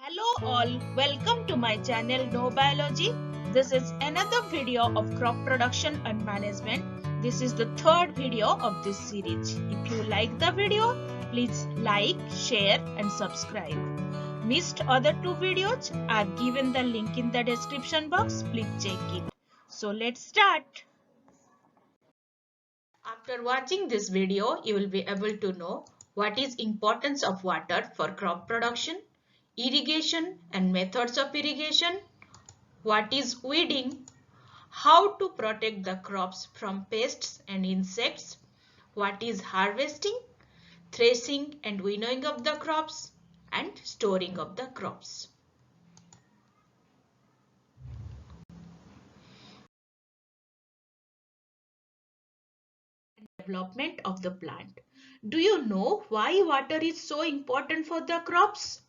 Hello all, welcome to my channel Know Biology. This is another video of crop production and management. This is the third video of this series. If you like the video, please like, share and subscribe. Missed other two videos? I've given the link in the description box. Please check it. So let's start. After watching this video, you will be able to know what is importance of water for crop production, irrigation and methods of irrigation, what is weeding, how to protect the crops from pests and insects, what is harvesting, threshing and winnowing of the crops, and storing of the crops. Development of the plant. Do you know why water is so important for the crops?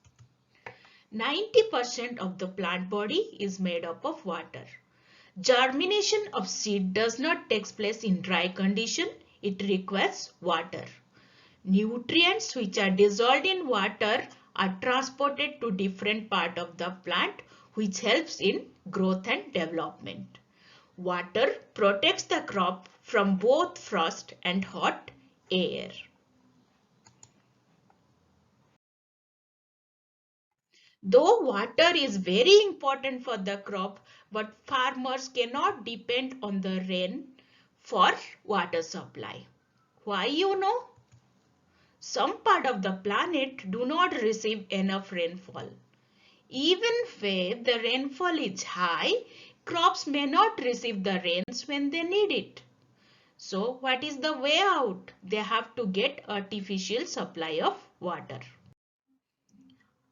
90% of the plant body is made up of water. Germination of seed does not take place in dry condition. It requires water. Nutrients which are dissolved in water are transported to different part of the plant, which helps in growth and development. Water protects the crop from both frost and hot air. Though water is very important for the crop, but farmers cannot depend on the rain for water supply. Why you know? Some part of the planet do not receive enough rainfall. Even where the rainfall is high, crops may not receive the rains when they need it. So what is the way out? They have to get artificial supply of water.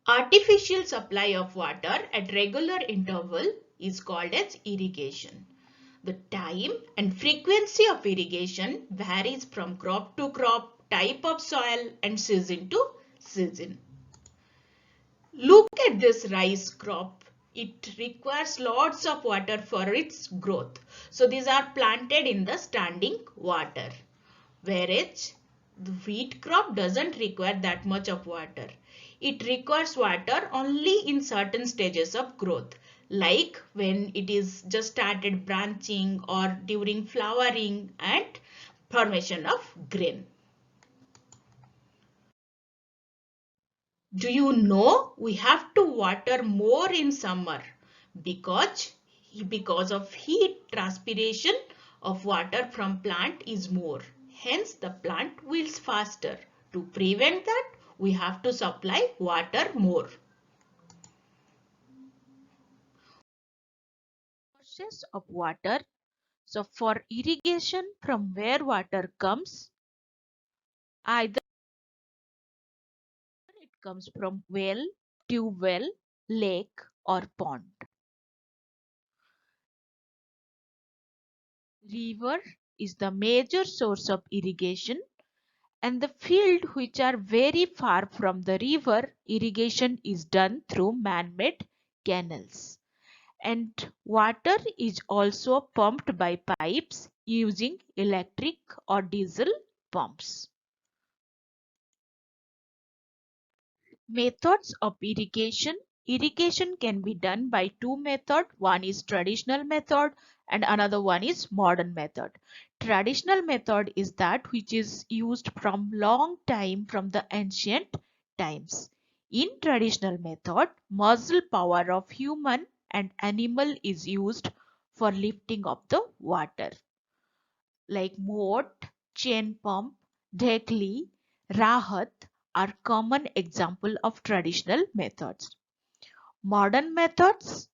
Artificial supply of water at regular interval is called as irrigation. The time and frequency of irrigation varies from crop to crop, type of soil and season to season. Look at this rice crop. It requires lots of water for its growth. So these are planted in the standing water. Whereas the wheat crop doesn't require that much of water. It requires water only in certain stages of growth, like when it is just started branching or during flowering and formation of grain. Do you know we have to water more in summer because of heat transpiration of water from plant is more. Hence the plant wilts faster. To prevent that, we have to supply water more. Sources of water. So for irrigation, from where water comes, either it comes from well, tube well, lake or pond. River is the major source of irrigation, and the field which are very far from the river, irrigation is done through man-made canals. And water is also pumped by pipes using electric or diesel pumps. Methods of irrigation. Irrigation can be done by two methods. One is traditional method and another one is modern method. Traditional method is that which is used from long time from the ancient times. In traditional method, muscle power of human and animal is used for lifting of the water. Like moat, chain pump, dhekli, rahat are common example of traditional methods. Modern methods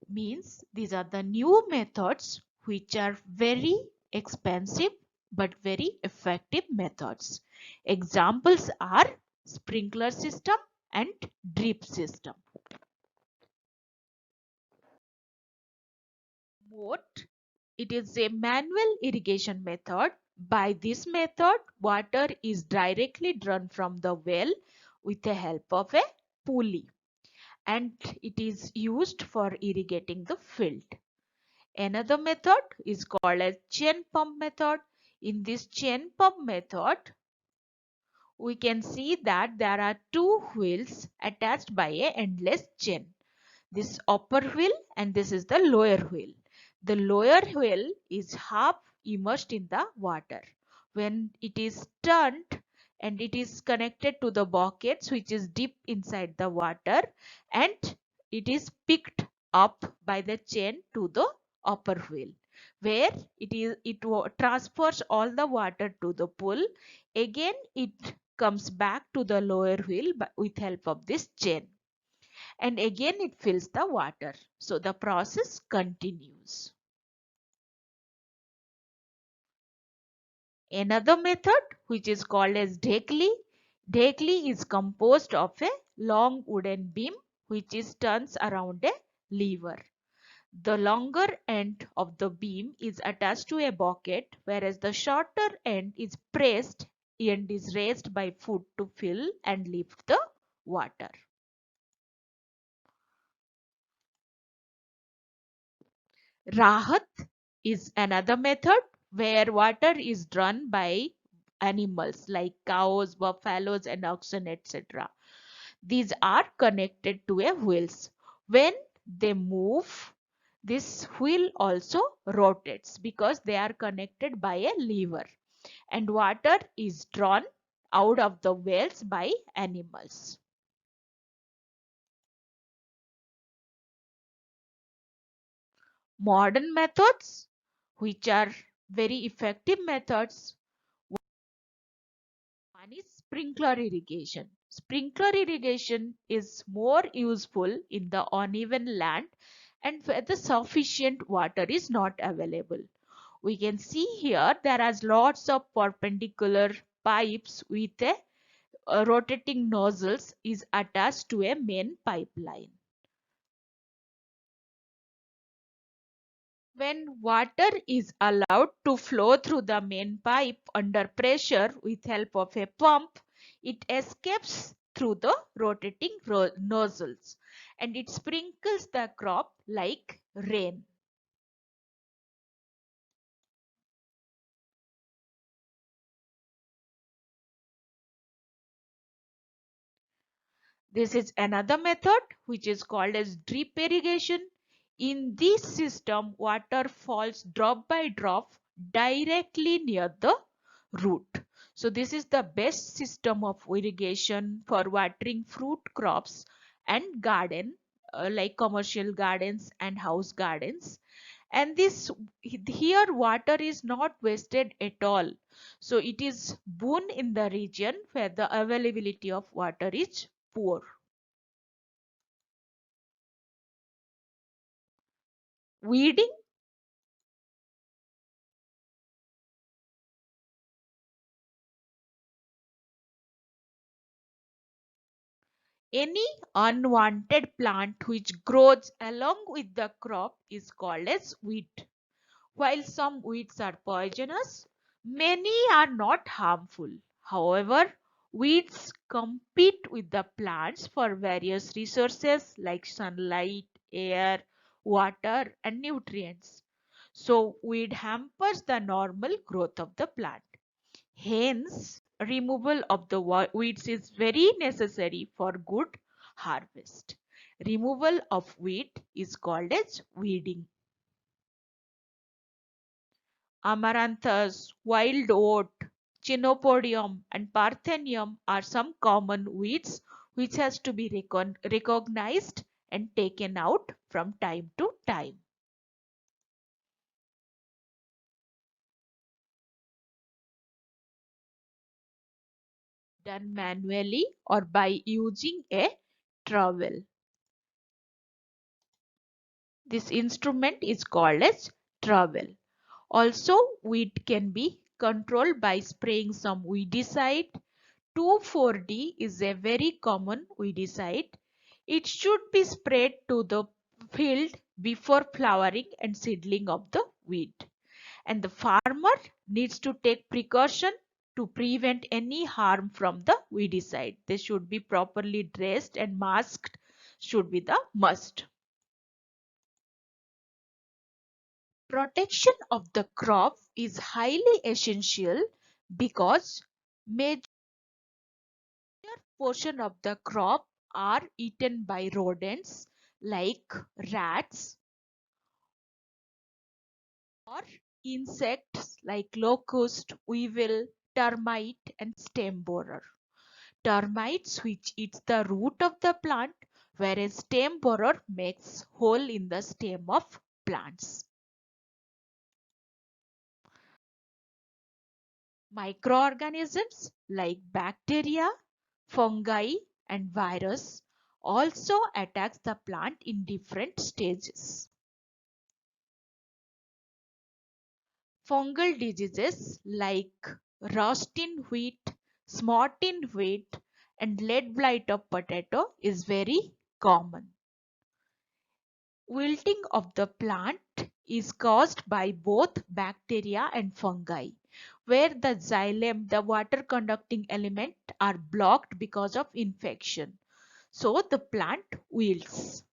means these are the new methods which are very expensive but very effective methods. Examples are sprinkler system and drip system. Moat, it is a manual irrigation method. By this method, water is directly drawn from the well with the help of a pulley, and it is used for irrigating the field. Another method is called as chain pump method. In this chain pump method, we can see that there are two wheels attached by a endless chain. This upper wheel and this is the lower wheel. The lower wheel is half immersed in the water. When it is turned and it is connected to the buckets which is deep inside the water, and it is picked up by the chain to the upper wheel, where it transfers all the water to the pool. Again it comes back to the lower wheel with help of this chain, and again it fills the water. So the process continues. Another method which is called as dhekli. Dhekli is composed of a long wooden beam which is turns around a lever. The longer end of the beam is attached to a bucket, whereas the shorter end is pressed and is raised by foot to fill and lift the water. Rahat is another method where water is drawn by animals like cows, buffaloes, and oxen, etc. These are connected to a wheels. When they move, this wheel also rotates because they are connected by a lever, and water is drawn out of the wells by animals. Modern methods, which are very effective methods, one is sprinkler irrigation. Sprinkler irrigation is more useful in the uneven land and where the sufficient water is not available. We can see here there are lots of perpendicular pipes with a rotating nozzles is attached to a main pipeline. When water is allowed to flow through the main pipe under pressure with help of a pump, it escapes through the rotating nozzles and it sprinkles the crop like rain. This is another method which is called as drip irrigation. In this system, water falls drop by drop directly near the root. So this is the best system of irrigation for watering fruit crops and garden like commercial gardens and house gardens. And this here water is not wasted at all. So it is boon in the region where the availability of water is poor. Weeding. Any unwanted plant which grows along with the crop is called as weed. While some weeds are poisonous, many are not harmful. However, weeds compete with the plants for various resources like sunlight, air, water, and nutrients. So, weed hampers the normal growth of the plant. Hence, removal of the weeds is very necessary for good harvest. Removal of weed is called as weeding. Amaranthus, wild oat, chenopodium and parthenium are some common weeds which has to be recognized and taken out from time to time. Done manually or by using a trowel. This instrument is called as trowel. Also, weed can be controlled by spraying some weedicide. 2,4-D is a very common weedicide. It should be sprayed to the field before flowering and seedling of the weed. And the farmer needs to take precaution to prevent any harm from the weedicide. They should be properly dressed and masked should be the must. Protection of the crop is highly essential because major portion of the crop are eaten by rodents like rats or insects like locust, weevil, termite and stem borer. Termites which eats the root of the plant, whereas stem borer makes hole in the stem of plants. Microorganisms like bacteria, fungi and virus also attacks the plant in different stages. Fungal diseases like rust in wheat, smut in wheat and lead blight of potato is very common. Wilting of the plant is caused by both bacteria and fungi, where the xylem, the water conducting element, are blocked because of infection. So the plant wilts.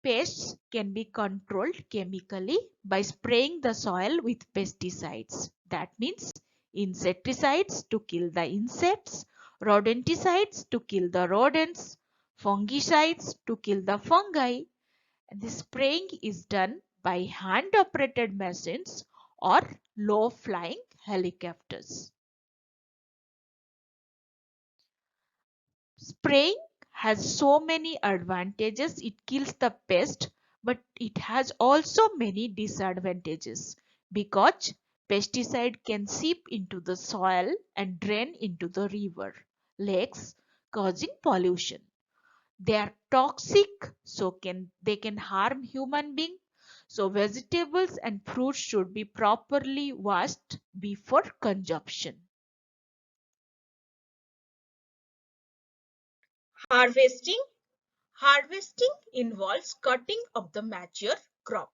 Pests can be controlled chemically by spraying the soil with pesticides. That means insecticides to kill the insects, rodenticides to kill the rodents, fungicides to kill the fungi. And the spraying is done by hand operated machines or low flying helicopters. Spraying has so many advantages. It kills the pest, but it has also many disadvantages because pesticide can seep into the soil and drain into the river, lakes, causing pollution. They are toxic, so they can harm human being. So vegetables and fruits should be properly washed before consumption. Harvesting. Harvesting involves cutting of the mature crop.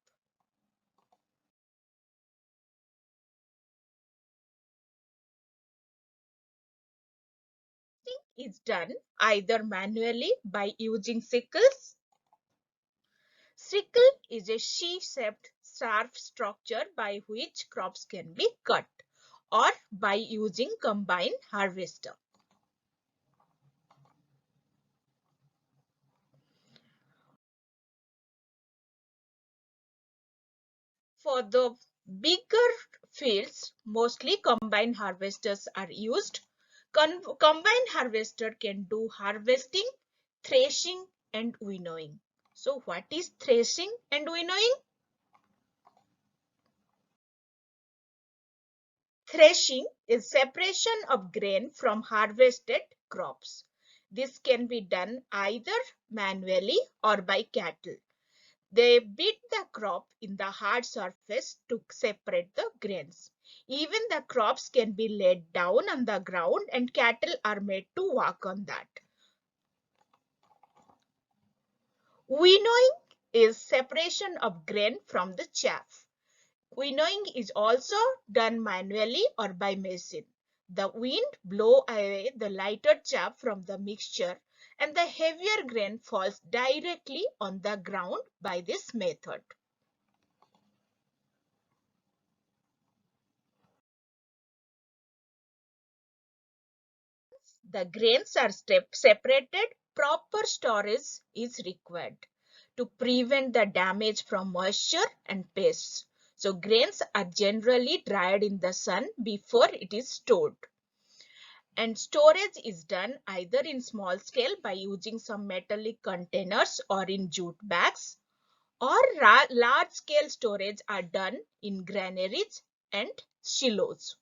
Harvesting is done either manually by using sickles. Sickle is a sheaf-shaped sharp structure by which crops can be cut, or by using combine harvester. For the bigger fields, mostly combine harvesters are used. Combine harvester can do harvesting, threshing and winnowing. So what is threshing and winnowing? Threshing is separation of grain from harvested crops. This can be done either manually or by cattle. They beat the crop in the hard surface to separate the grains. Even the crops can be laid down on the ground and cattle are made to walk on that. Winnowing is separation of grain from the chaff. Winnowing is also done manually or by machine. The wind blows away the lighter chaff from the mixture and the heavier grain falls directly on the ground by this method. The grains are separated, proper storage is required to prevent the damage from moisture and pests. So grains are generally dried in the sun before it is stored. And storage is done either in small scale by using some metallic containers or in jute bags, or large scale storage are done in granaries and silos.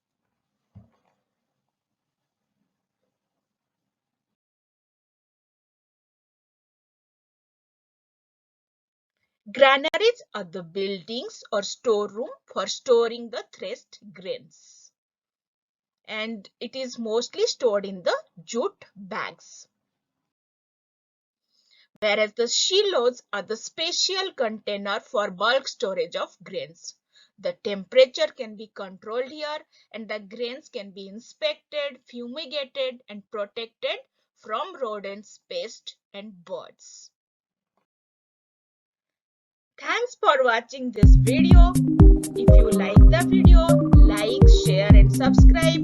Granaries are the buildings or storeroom for storing the threshed grains. And it is mostly stored in the jute bags. Whereas the silos are the special container for bulk storage of grains. The temperature can be controlled here and the grains can be inspected, fumigated and protected from rodents, pests and birds. Thanks for watching this video. If you like the video, like, share and subscribe. subscribe.